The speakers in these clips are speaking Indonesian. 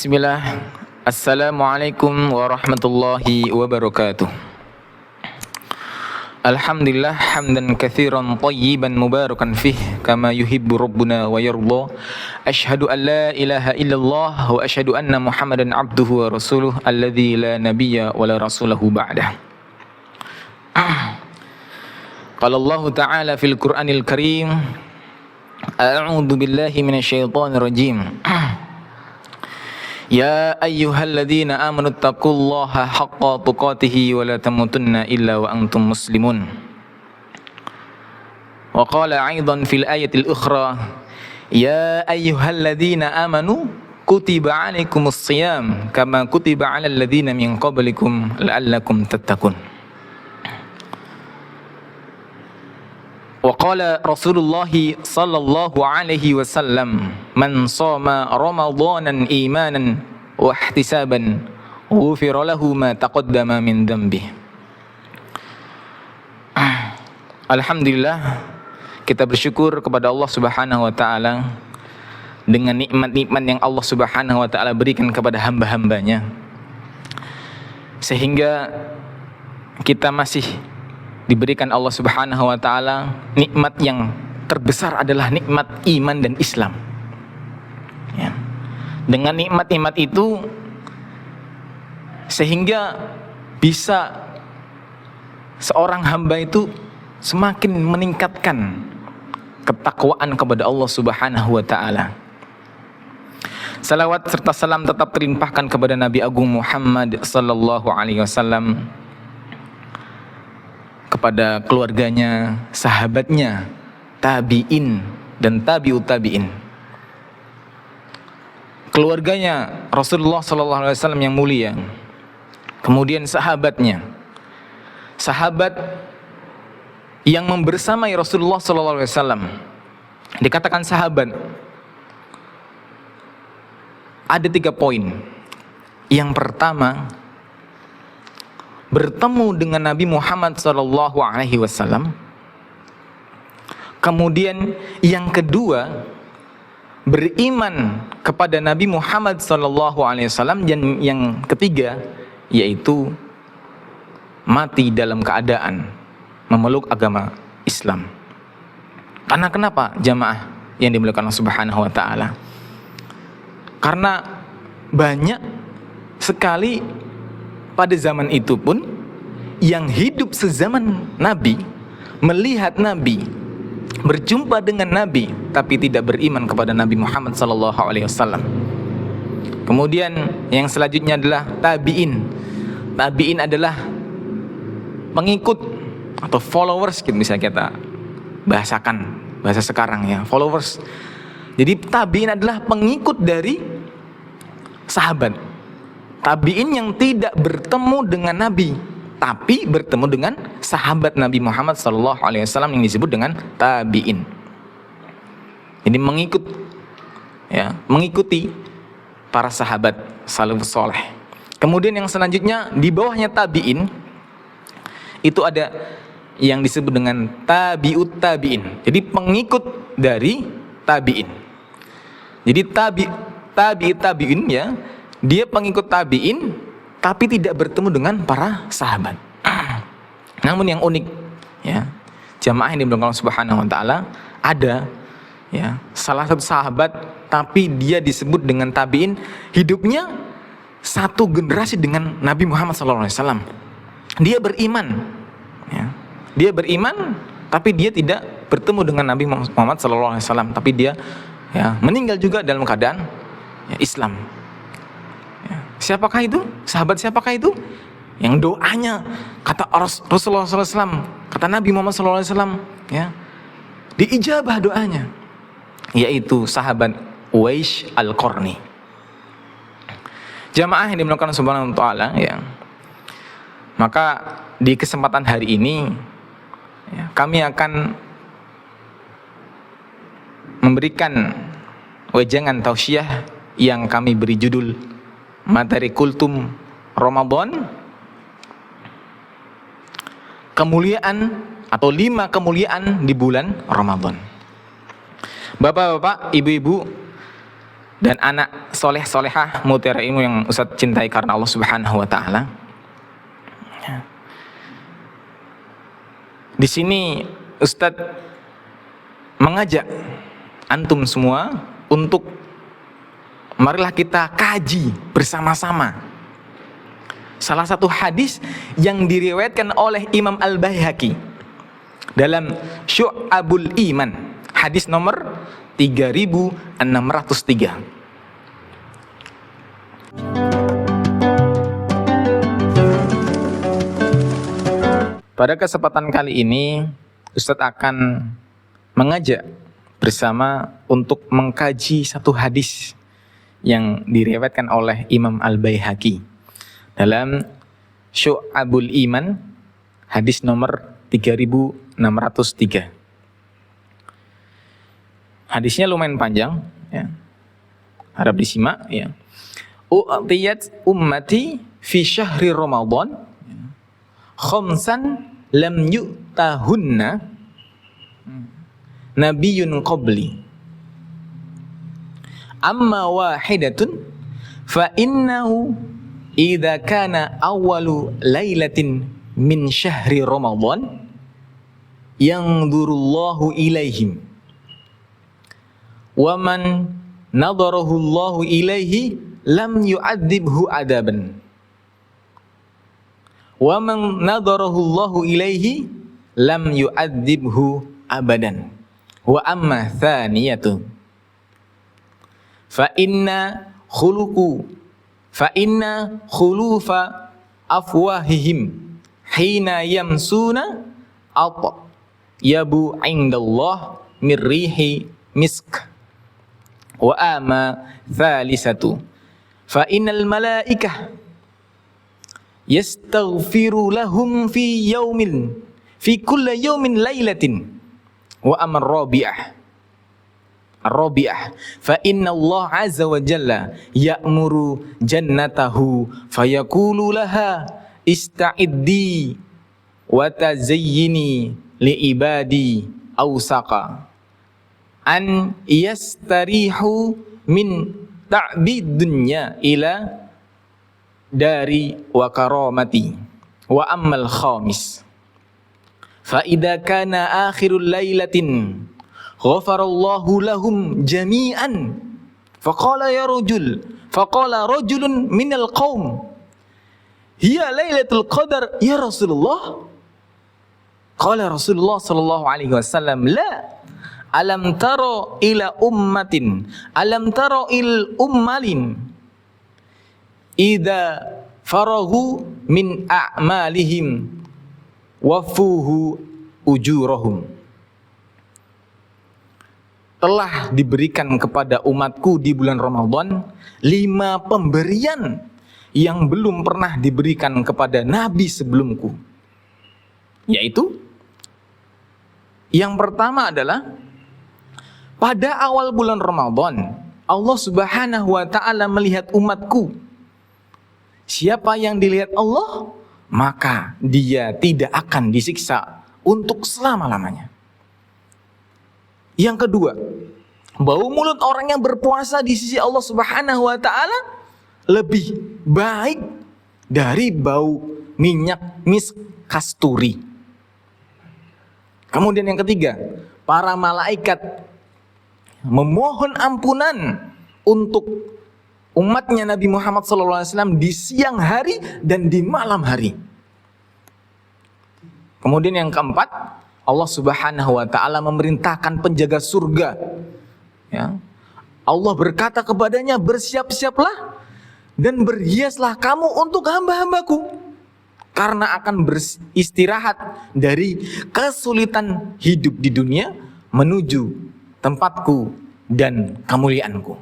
Bismillah. Assalamualaikum warahmatullahi wabarakatuh. Alhamdulillah hamdan katsiran thayyiban mubarakan fih kama yuhibbu rabbuna wa yarda. Asyhadu an la ilaha illallah wa asyhadu anna Muhammadan abduhu wa rasuluh alladzi la nabiyya wa la rasulahu ba'dah. Qala Allah Ta'ala fil Qur'anil Karim, a'udzu billahi minasyaitonir rajim. Ya ayyuhalladzina amanu taqullaha haqqa tuqatih wa la tamutunna illa wa antum muslimun. Wa qala aidan fil ayatil ukhra, ya ayyuhalladzina amanu kutiba alaikumus shiyam kama kutiba alal ladzina min qablikum la'allakum tattaqun. Wa qala Rasulullah sallallahu alaihi wasallam, man shoma ramadanan imanan wa ihtisaban ghufira lahu ma taqaddama min dhanbi. Alhamdulillah, kita bersyukur kepada Allah Subhanahu wa taala dengan nikmat-nikmat yang Allah Subhanahu wa taala berikan kepada hamba-hambanya, sehingga kita masih diberikan Allah Subhanahu wa taala nikmat yang terbesar adalah nikmat iman dan Islam. Ya. Dengan nikmat-nikmat itu sehingga bisa seorang hamba itu semakin meningkatkan ketakwaan kepada Allah Subhanahu wa taala. Salawat serta salam tetap terlimpahkan kepada Nabi Agung Muhammad sallallahu alaihi wasallam, kepada keluarganya, sahabatnya, tabi'in dan tabi'ut tabi'in. Keluarganya Rasulullah sallallahu alaihi wasallam yang mulia. Kemudian sahabatnya. Sahabat yang membersamai Rasulullah sallallahu alaihi wasallam. Dikatakan sahabat. Ada 3 poin. Yang pertama, bertemu dengan Nabi Muhammad sallallahu alaihi wasallam. Kemudian yang kedua, beriman kepada Nabi Muhammad sallallahu alaihi wasallam, dan yang ketiga yaitu mati dalam keadaan memeluk agama Islam. Karena kenapa jamaah yang dimuliakan Allah Subhanahu wa taala? Karena banyak sekali pada zaman itu pun yang hidup sezaman Nabi, melihat Nabi, berjumpa dengan Nabi, tapi tidak beriman kepada Nabi Muhammad sallallahu alaihi wasallam. Kemudian yang selanjutnya adalah tabi'in. Tabi'in adalah pengikut atau followers, gitu bisa kita bahasakan bahasa sekarang ya, followers. Jadi tabi'in adalah pengikut dari sahabat. Tabi'in yang tidak bertemu dengan Nabi, tapi bertemu dengan sahabat Nabi Muhammad sallallahu alaihi wasallam yang disebut dengan tabi'in. Jadi mengikuti para sahabat salafus saleh. Kemudian yang selanjutnya di bawahnya tabi'in itu ada yang disebut dengan tabi'ut tabi'in. Jadi pengikut dari tabi'in. Jadi tabi'in ya, dia pengikut tabi'in tapi tidak bertemu dengan para sahabat. Namun yang unik ya, jamaah yang dimuliakan Allah Subhanahu wa taala, ada ya salah satu sahabat tapi dia disebut dengan tabi'in, hidupnya satu generasi dengan Nabi Muhammad SAW. Dia beriman ya. Dia beriman tapi dia tidak bertemu dengan Nabi Muhammad SAW, tapi dia ya meninggal juga dalam keadaan ya, Islam. Siapakah itu? Sahabat siapakah itu? Yang doanya kata Rasulullah SAW, kata Nabi Muhammad SAW, ya, diijabah doanya, yaitu sahabat Uwais Al-Qarni. Jamaah yang dimuliakan Subhanahu wa taala ya. Maka di kesempatan hari ini ya, kami akan memberikan wejangan tausiah yang kami beri judul materi kultum Ramadan, kemuliaan atau 5 kemuliaan di bulan Ramadan. Bapak-bapak, ibu-ibu dan anak soleh solehah mutiara ilmu yang Ustadz cintai karena Allah Subhanahu wa taala. Di sini Ustadz mengajak antum semua untuk marilah kita kaji bersama-sama salah satu hadis yang diriwayatkan oleh Imam Al-Baihaqi dalam Syu'abul Iman, hadis nomor 3603. Pada kesempatan kali ini Ustadz akan mengajak bersama untuk mengkaji satu hadis yang diriwayatkan oleh Imam Al-Baihaqi dalam Syu'abul Iman, hadis nomor 3603. Hadisnya lumayan panjang, ya. Harap disimak, ya. U'tiyat ummati fi syahri Ramadan khamsan lam yu'tahunna nabiyyun qabli. Amma wahidatun fa innahu idza kana awwalu lailatin min syahri Ramadan yanzurullahu ilaihim wa man nadarahu Allahu ilaihi lam yu'adzibhu adaban wa man nadarahu Allahu ilaihi lam yu'adzibhu abadan. Wa amma thaniyatu fa inna khulufa afwahihim hina yamsuna yabu indallah mirrihi misk. Wa amma thalithatu fa innal malaikah yastaghfiru lahum fi kulli yawmin lailatin. Wa amar Rabi'ah fa inna Allah azza wa jalla ya'muru jannatahu fayaqulu laha ista'iddi wa tazayyini li ibadi awsaqa an yastarihu min ta'bid dunya ila dari wa karamati. Wa ammal khamis fa idza kana akhirul lailatin ghafarallahu lahum jami'an faqala rajulun minal qaum hiya lailatul qadar ya Rasulullah. Qala Rasulullah sallallahu alaihi wasallam la alam tara ila ummalin idza farahu min a'malihim wafuhu ujurahum. Telah diberikan kepada umatku di bulan Ramadan 5 pemberian yang belum pernah diberikan kepada nabi sebelumku, yaitu yang pertama adalah pada awal bulan Ramadan Allah Subhanahu wa ta'ala melihat umatku. Siapa yang dilihat Allah, maka dia tidak akan disiksa untuk selama-lamanya. Yang kedua, bau mulut orang yang berpuasa di sisi Allah Subhanahu wa ta'ala lebih baik dari bau minyak misk kasturi. Kemudian yang ketiga, para malaikat memohon ampunan untuk umatnya Nabi Muhammad SAW di siang hari dan di malam hari. Kemudian yang keempat, Allah Subhanahu wa ta'ala memerintahkan penjaga surga, ya. Allah berkata kepadanya, bersiap-siaplah dan berhiaslah kamu untuk hamba-hambaku, karena akan beristirahat dari kesulitan hidup di dunia menuju tempatku dan kemuliaanku.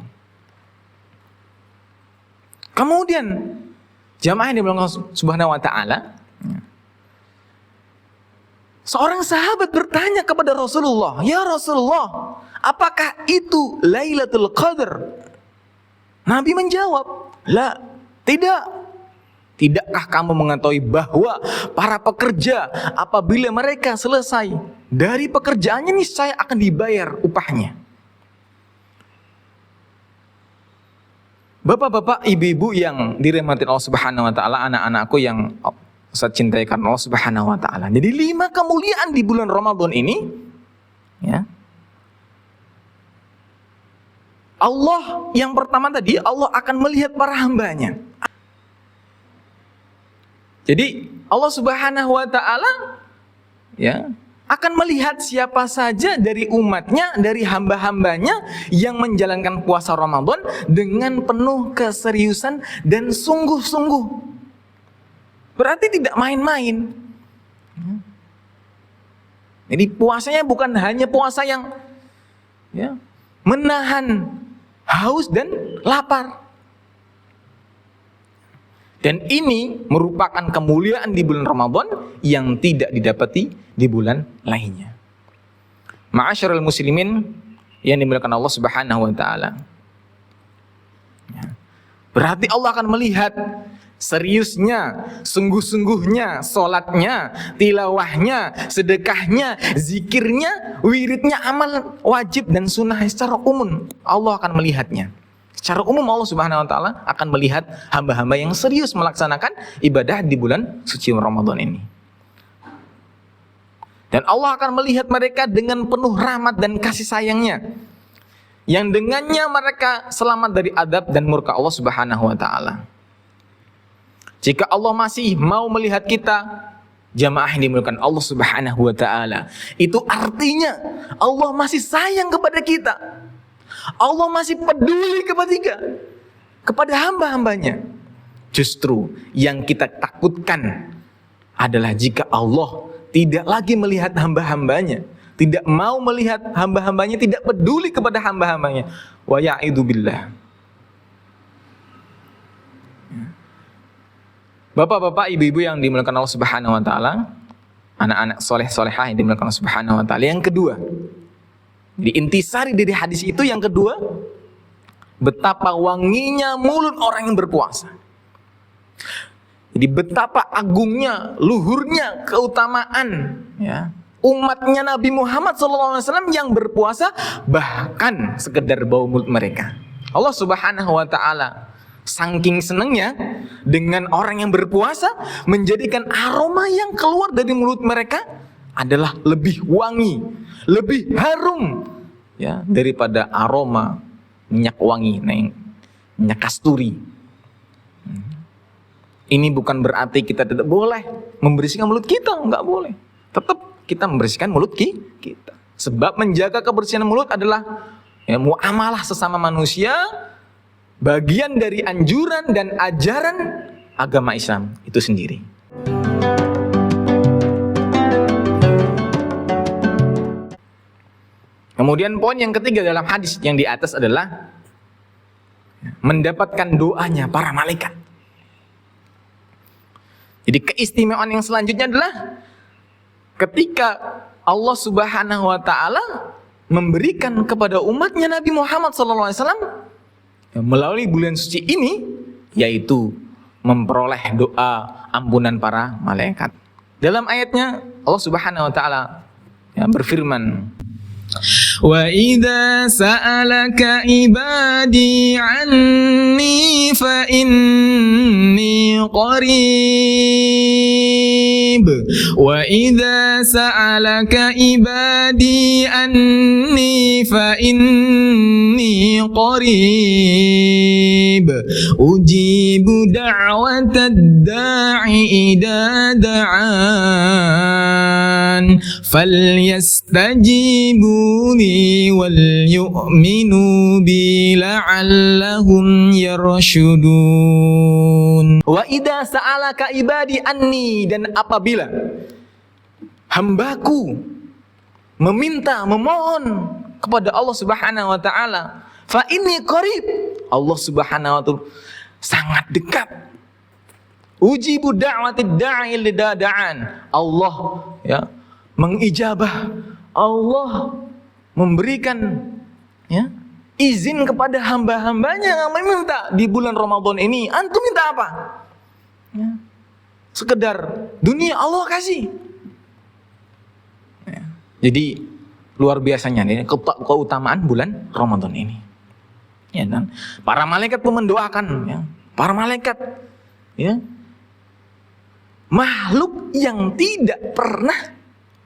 Kemudian jamaah yang dimulakan Subhanahu wa ta'ala, seorang sahabat bertanya kepada Rasulullah, ya Rasulullah, apakah itu Lailatul Qadar? Nabi menjawab, la, tidak. Tidakkah kamu mengetahui bahwa para pekerja apabila mereka selesai dari pekerjaannya niscaya akan dibayar upahnya? Bapak-bapak, ibu-ibu yang dirahmati Allah Subhanahu wa taala, anak-anakku yang saya cintai karena Allah Subhanahu wa taala. Jadi 5 kemuliaan di bulan Ramadan ini, ya. Allah yang pertama tadi, Allah akan melihat para hambanya. Jadi Allah Subhanahu wa taala, ya, akan melihat siapa saja dari umatnya, dari hamba-hambanya yang menjalankan puasa Ramadan dengan penuh keseriusan dan sungguh-sungguh. Berarti tidak main-main. Jadi puasanya bukan hanya puasa yang, ya, menahan haus dan lapar. Dan ini merupakan kemuliaan di bulan Ramadan yang tidak didapati di bulan lainnya. Ma'asyiral muslimin yang dimuliakan Allah Subhanahu wa taala. Berarti Allah akan melihat seriusnya, sungguh-sungguhnya salatnya, tilawahnya, sedekahnya, zikirnya, wiridnya, amal wajib dan sunnah secara umum. Allah akan melihatnya. Secara umum Allah Subhanahu wa taala akan melihat hamba-hamba yang serius melaksanakan ibadah di bulan suci Ramadan ini. Dan Allah akan melihat mereka dengan penuh rahmat dan kasih sayangnya, yang dengannya mereka selamat dari adab dan murka Allah Subhanahu wa taala. Jika Allah masih mau melihat kita, jamaah yang dimuliakan Allah Subhanahu wa taala, itu artinya Allah masih sayang kepada kita. Allah masih peduli kepada hamba-hambanya. Justru yang kita takutkan adalah jika Allah tidak lagi melihat hamba-hambanya, tidak mau melihat hamba-hambanya, tidak peduli kepada hamba-hambanya. Wa ya'idzu billah. Bapak-bapak, ibu-ibu yang dimuliakan Allah Subhanahu wa taala, anak-anak soleh-solehah yang dimuliakan Allah Subhanahu wa taala. Yang kedua, di intisari dari hadis itu yang kedua, betapa wanginya mulut orang yang berpuasa. Jadi betapa agungnya, luhurnya, keutamaan, ya, umatnya Nabi Muhammad SAW yang berpuasa, bahkan sekedar bau mulut mereka. Allah Subhanahu wa taala saking senangnya dengan orang yang berpuasa, menjadikan aroma yang keluar dari mulut mereka adalah lebih wangi, lebih harum, ya, daripada aroma minyak wangi, minyak kasturi. Ini bukan berarti kita tidak boleh membersihkan mulut kita, enggak boleh. Tetap kita membersihkan mulut kita. Sebab menjaga kebersihan mulut adalah, ya, muamalah sesama manusia, bagian dari anjuran dan ajaran agama Islam itu sendiri. Kemudian poin yang ketiga dalam hadis yang di atas adalah mendapatkan doanya para malaikat. Jadi keistimewaan yang selanjutnya adalah ketika Allah Subhanahu wa taala memberikan kepada umatnya Nabi Muhammad SAW melalui bulan suci ini, yaitu memperoleh doa ampunan para malaikat. Dalam ayatnya Allah Subhanahu wa taala, ya, berfirman, wa idza sa'alaka ibadi anni fa inni qarib wa idza sa'alaka ibadi anni fa inni qarib ujibu da'watad da'i idza da'an falyastajibuni wal yu'minu bi la'allahum yarshudun. Wa idza sa'alaka ibadi anni, dan apabila hambaku memohon kepada Allah Subhanahu wa taala, fa inni qarib, Allah Subhanahu wa taala sangat dekat. Ujibu da'watid da'i lidada'an, Allah, ya, mengijabah, Allah memberikan, ya, izin kepada hamba-hambanya yang meminta di bulan Ramadan ini. Antum minta apa? Ya, sekedar dunia Allah kasih. Ya, jadi luar biasanya nih keutamaan bulan Ramadan ini. Ya, dan para malaikat pun mendoakan, ya. Para malaikat, ya, makhluk yang tidak pernah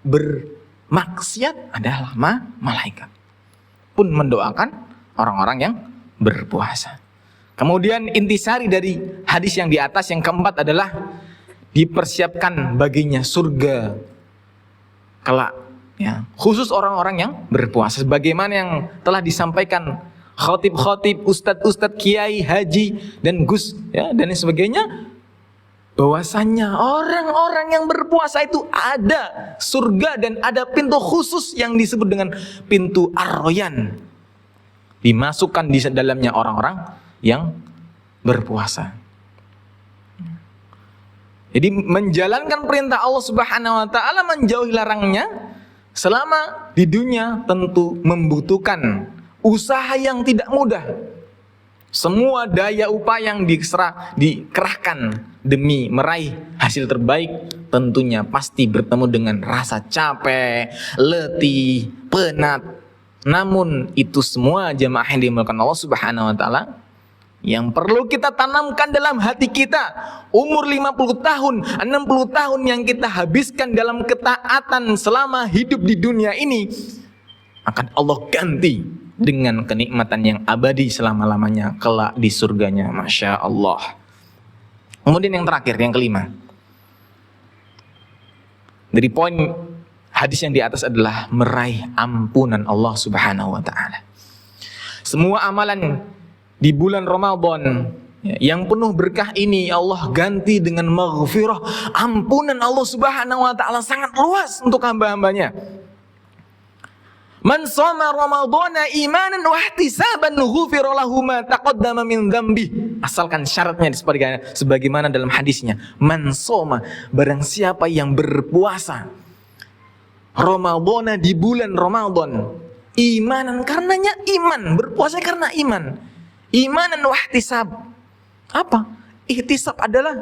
bermaksiat adalah malaikat pun mendoakan orang-orang yang berpuasa. Kemudian intisari dari hadis yang di atas yang keempat adalah dipersiapkan baginya surga kelak, ya, khusus orang-orang yang berpuasa, sebagaimana yang telah disampaikan khatib-khatib, ustadz-ustadz, kiai, haji, dan gus, ya, dan sebagainya, bahwasanya orang-orang yang berpuasa itu ada surga dan ada pintu khusus yang disebut dengan pintu Ar-Royan, dimasukkan di dalamnya orang-orang yang berpuasa. Jadi menjalankan perintah Allah Subhanahu wa taala, menjauhi larangnya selama di dunia tentu membutuhkan usaha yang tidak mudah. Semua daya upaya yang dikerahkan demi meraih hasil terbaik tentunya pasti bertemu dengan rasa capek, letih, penat. Namun itu semua jamaah yang dimuliakan Allah Subhanahu wa taala, yang perlu kita tanamkan dalam hati kita. Umur 50 tahun, 60 tahun yang kita habiskan dalam ketaatan selama hidup di dunia ini akan Allah ganti dengan kenikmatan yang abadi selama-lamanya kelak di surganya. Masya Allah. Kemudian yang terakhir, yang kelima, dari poin hadis yang di atas adalah meraih ampunan Allah Subhanahu wa taala. Semua amalan di bulan Ramadan yang penuh berkah ini Allah ganti dengan maghfirah, ampunan Allah Subhanahu wa taala sangat luas untuk hamba-hambanya. Man shoma ramadhana imanan wa ihtisaban ghufira lahu ma taqaddama min dzambi. Asalkan syaratnya sebagaimana dalam hadisnya, man shoma, barang siapa yang berpuasa Ramadhana di bulan Ramadan, imanan, karenanya iman, berpuasa karena iman. Imanan wa ihtisab. Apa? Ihtisab adalah,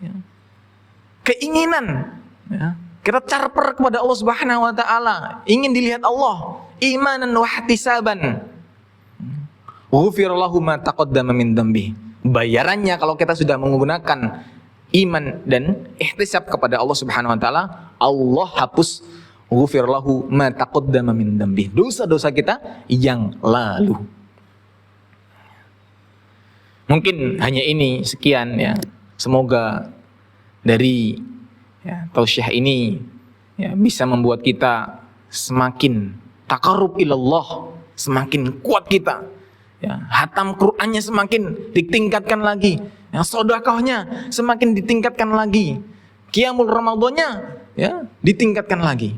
ya, keinginan, ya. Kita carper kepada Allah Subhanahu wa taala, ingin dilihat Allah. Imanan wa ihtisaban. Ghufira lahu ma taqaddama min dzambi. Bayarannya kalau kita sudah menggunakan iman dan ihtisab kepada Allah Subhanahu wa taala, Allah hapus ghufira lahu ma taqaddama min dzambi, dosa-dosa kita yang lalu. Mungkin hanya ini sekian, ya. Semoga dari, ya, tausiah ini, ya, bisa membuat kita semakin taqarrub ilallah, semakin kuat kita, ya, hatam Qur'annya semakin ditingkatkan lagi, ya, sedekahnya semakin ditingkatkan lagi, qiyamul Ramadannya, ya, ditingkatkan lagi.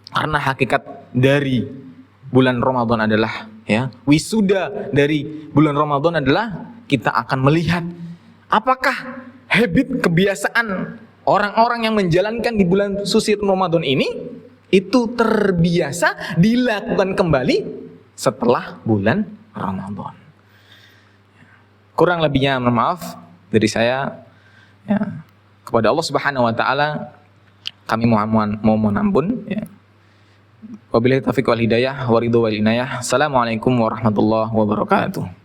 Karena hakikat dari bulan Ramadan adalah, ya, wisuda dari bulan Ramadan adalah kita akan melihat apakah habit, kebiasaan orang-orang yang menjalankan di bulan suci Ramadan ini itu terbiasa dilakukan kembali setelah bulan Ramadan. Kurang lebihnya mohon maaf dari saya, ya, kepada Allah Subhanahu wa taala kami mohon ampun, ya. Wabillahi taufiq wal hidayah wa ridho wal inayah. Assalamualaikum warahmatullahi wabarakatuh.